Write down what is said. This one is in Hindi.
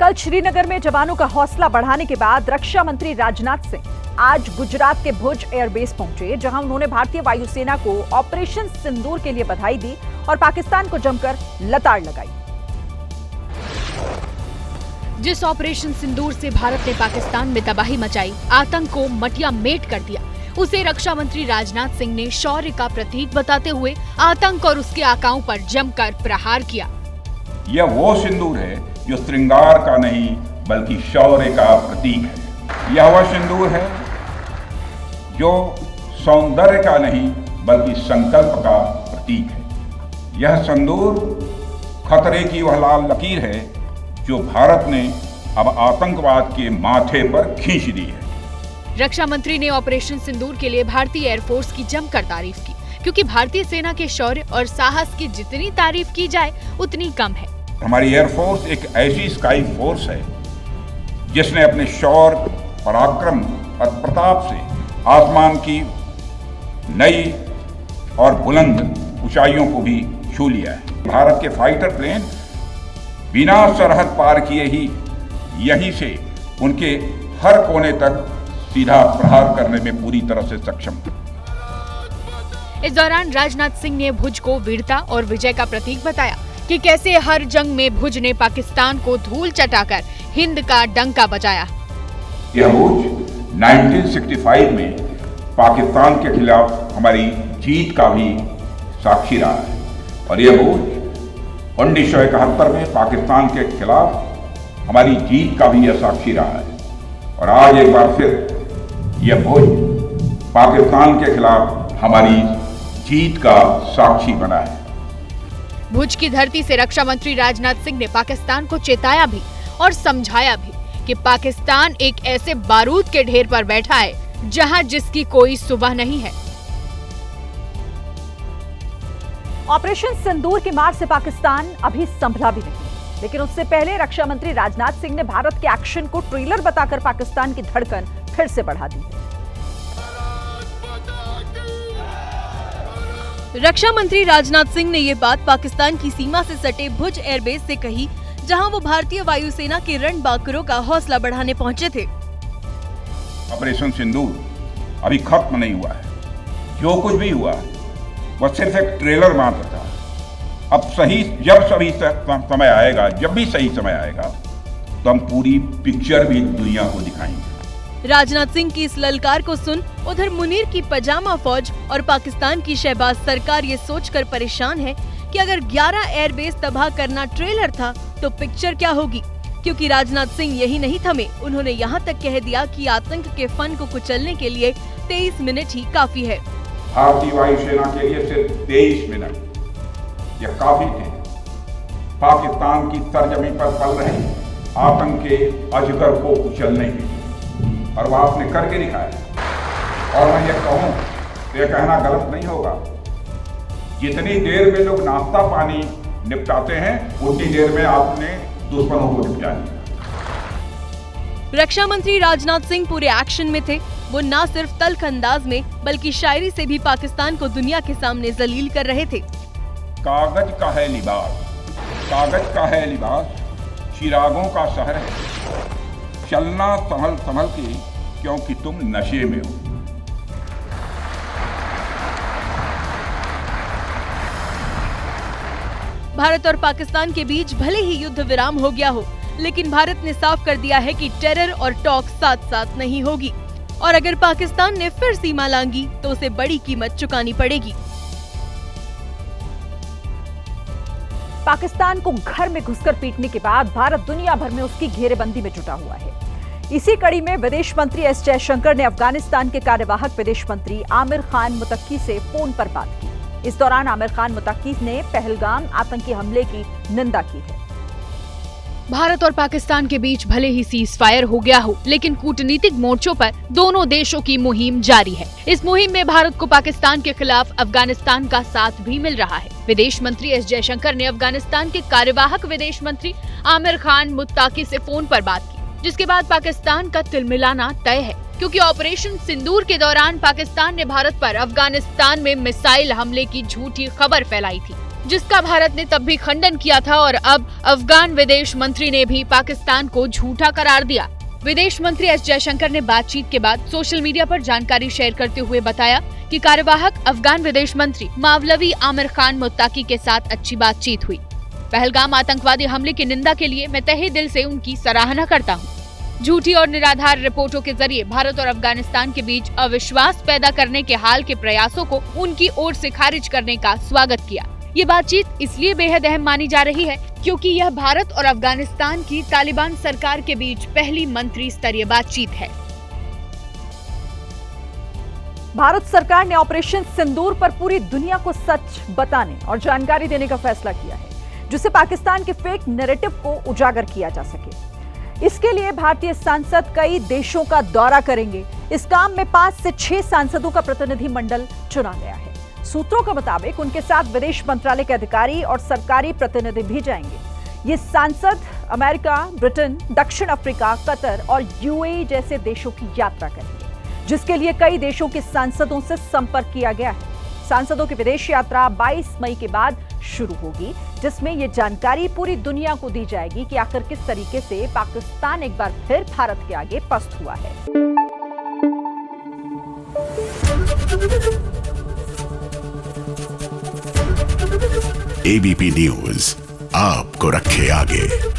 कल श्रीनगर में जवानों का हौसला बढ़ाने के बाद रक्षा मंत्री राजनाथ सिंह आज गुजरात के भुज एयरबेस पहुंचे, जहां उन्होंने भारतीय वायुसेना को ऑपरेशन सिंदूर के लिए बधाई दी और पाकिस्तान को जमकर लताड़ लगाई। जिस ऑपरेशन सिंदूर से भारत ने पाकिस्तान में तबाही मचाई, आतंक को मटिया मेट कर दिया, उसे रक्षा मंत्री राजनाथ सिंह ने शौर्य का प्रतीक बताते हुए आतंक और उसके आकाओं पर जमकर प्रहार किया। यह वो सिंदूर है जो श्रृंगार का नहीं बल्कि शौर्य का प्रतीक है। यह वह सिंदूर है जो सौंदर्य का नहीं बल्कि संकल्प का प्रतीक है। यह सिंदूर खतरे की वह लाल लकीर है जो भारत ने अब आतंकवाद के माथे पर खींच दी है। रक्षा मंत्री ने ऑपरेशन सिंदूर के लिए भारतीय एयरफोर्स की जमकर तारीफ की, क्योंकि भारतीय सेना के शौर्य और साहस की जितनी तारीफ की जाए उतनी कम है। हमारी एयरफोर्स एक ऐसी स्काई फोर्स है जिसने अपने शौर्य, पराक्रम और प्रताप से आसमान की नई और बुलंद ऊंचाइयों को भी छू लिया है। भारत के फाइटर प्लेन बिना सरहद पार किए ही यहीं से उनके हर कोने तक सीधा प्रहार करने में पूरी तरह से सक्षम है। इस दौरान राजनाथ सिंह ने भुज को वीरता और विजय का प्रतीक बताया कि कैसे हर जंग में भुज ने पाकिस्तान को धूल चटाकर हिंद का डंका बजाया। यह भुज 1965 में पाकिस्तान के खिलाफ हमारी जीत का भी साक्षी रहा है और यह भुज 1971 में पाकिस्तान के खिलाफ हमारी जीत का भी यह साक्षी रहा है और आज एक बार फिर यह भुज पाकिस्तान के खिलाफ हमारी जीत का साक्षी बना है। भुज की धरती से रक्षा मंत्री राजनाथ सिंह ने पाकिस्तान को चेताया भी और समझाया भी कि पाकिस्तान एक ऐसे बारूद के ढेर पर बैठा है जहां जिसकी कोई सुबह नहीं है। ऑपरेशन सिंदूर की मार से पाकिस्तान अभी संभला भी नहीं, लेकिन उससे पहले रक्षा मंत्री राजनाथ सिंह ने भारत के एक्शन को ट्रेलर बताकर पाकिस्तान की धड़कन फिर से बढ़ा दी है। रक्षा मंत्री राजनाथ सिंह ने ये बात पाकिस्तान की सीमा से सटे भुज एयरबेस से कही, जहां वो भारतीय वायुसेना के रणबांकुरों का हौसला बढ़ाने पहुंचे थे। ऑपरेशन सिंदूर अभी खत्म नहीं हुआ है। जो कुछ भी हुआ वह सिर्फ एक ट्रेलर मात्र था। अब समय आएगा, जब भी सही समय आएगा तो हम पूरी पिक्चर भी दुनिया को दिखाएंगे। राजनाथ सिंह की इस ललकार को सुन उधर मुनीर की पजामा फौज और पाकिस्तान की शहबाज सरकार ये सोचकर परेशान है कि अगर 11 एयरबेस तबाह करना ट्रेलर था तो पिक्चर क्या होगी, क्योंकि राजनाथ सिंह यही नहीं थमे। उन्होंने यहाँ तक कह दिया कि आतंक के फन को कुचलने के लिए 23 मिनट ही काफी है। भारतीय वायुसेना के लिए सिर्फ 23 मिनट यह काफी थे पाकिस्तान की सरजमी पर पल रहे आतंक के अजगर को कुचलने के, और वह आपने करके दिखाया। और मैं ये कहूँ तो यह कहना गलत नहीं होगा, जितनी देर में लोग नाश्ता पानी निपटाते हैं उतनी देर में आपने दुश्मनों को निपटा दिया। रक्षा मंत्री राजनाथ सिंह पूरे एक्शन में थे। वो न सिर्फ तल्ख अंदाज में बल्कि शायरी से भी पाकिस्तान को दुनिया के सामने जलील कर रहे थे। कागज का है लिबास, कागज का है लिबास, चिरागों का शहर है, चलना संभल संभल के क्योंकि तुम नशे में हो। भारत और पाकिस्तान के बीच भले ही युद्ध विराम हो गया हो, लेकिन भारत ने साफ कर दिया है कि टेरर और टॉक साथ साथ नहीं होगी, और अगर पाकिस्तान ने फिर सीमा लांघी तो उसे बड़ी कीमत चुकानी पड़ेगी। पाकिस्तान को घर में घुसकर पीटने के बाद भारत दुनिया भर में उसकी घेरेबंदी में जुटा हुआ है। इसी कड़ी में विदेश मंत्री एस जयशंकर ने अफगानिस्तान के कार्यवाहक विदेश मंत्री आमिर खान मुतक्की से फोन पर बात की। इस दौरान आमिर खान मुतक्की ने पहलगाम आतंकी हमले की निंदा की है। भारत और पाकिस्तान के बीच भले ही सीज फायर हो गया हो, लेकिन कूटनीतिक मोर्चों पर दोनों देशों की मुहिम जारी है। इस मुहिम में भारत को पाकिस्तान के खिलाफ अफगानिस्तान का साथ भी मिल रहा है। विदेश मंत्री एस जयशंकर ने अफगानिस्तान के कार्यवाहक विदेश मंत्री आमिर खान मुत्ताकी से फोन पर बात की, जिसके बाद पाकिस्तान का तिलमिलाना तय है, क्योंकि ऑपरेशन सिंदूर के दौरान पाकिस्तान ने भारत पर अफगानिस्तान में मिसाइल हमले की झूठी खबर फैलाई थी। जिसका भारत ने तब भी खंडन किया था और अब अफगान विदेश मंत्री ने भी पाकिस्तान को झूठा करार दिया। विदेश मंत्री एस जयशंकर ने बातचीत के बाद सोशल मीडिया पर जानकारी शेयर करते हुए बताया कि कार्यवाहक अफगान विदेश मंत्री मौलवी आमिर खान मुत्ताकी के साथ अच्छी बातचीत हुई। पहलगाम आतंकवादी हमले की निंदा के लिए मैं तहे दिल से उनकी सराहना करता हूं। झूठी और निराधार रिपोर्टों के जरिए भारत और अफगानिस्तान के बीच अविश्वास पैदा करने के हाल के प्रयासों को उनकी ओर से खारिज करने का स्वागत किया। ये बातचीत इसलिए बेहद अहम मानी जा रही है क्योंकि यह भारत और अफगानिस्तान की तालिबान सरकार के बीच पहली मंत्री स्तरीय बातचीत है। भारत सरकार ने ऑपरेशन सिंदूर पर पूरी दुनिया को सच बताने और जानकारी देने का फैसला किया है, जिससे पाकिस्तान के फेक नैरेटिव को उजागर किया जा सके। इसके लिए भारतीय सांसद कई देशों का दौरा करेंगे। इस काम में 5 से 6 सांसदों का प्रतिनिधि मंडल चुना गया है। सूत्रों के मुताबिक उनके साथ विदेश मंत्रालय के अधिकारी और सरकारी प्रतिनिधि भी जाएंगे। ये सांसद अमेरिका, ब्रिटेन, दक्षिण अफ्रीका, कतर और यूएई जैसे देशों की यात्रा करेंगे, जिसके लिए कई देशों के सांसदों से संपर्क किया गया है। सांसदों की विदेश यात्रा 22 मई के बाद शुरू होगी, जिसमें ये जानकारी पूरी दुनिया को दी जाएगी कि आखिर किस तरीके से पाकिस्तान एक बार फिर भारत के आगे पस्त हुआ है। एबीपी न्यूज आपको रखे आगे।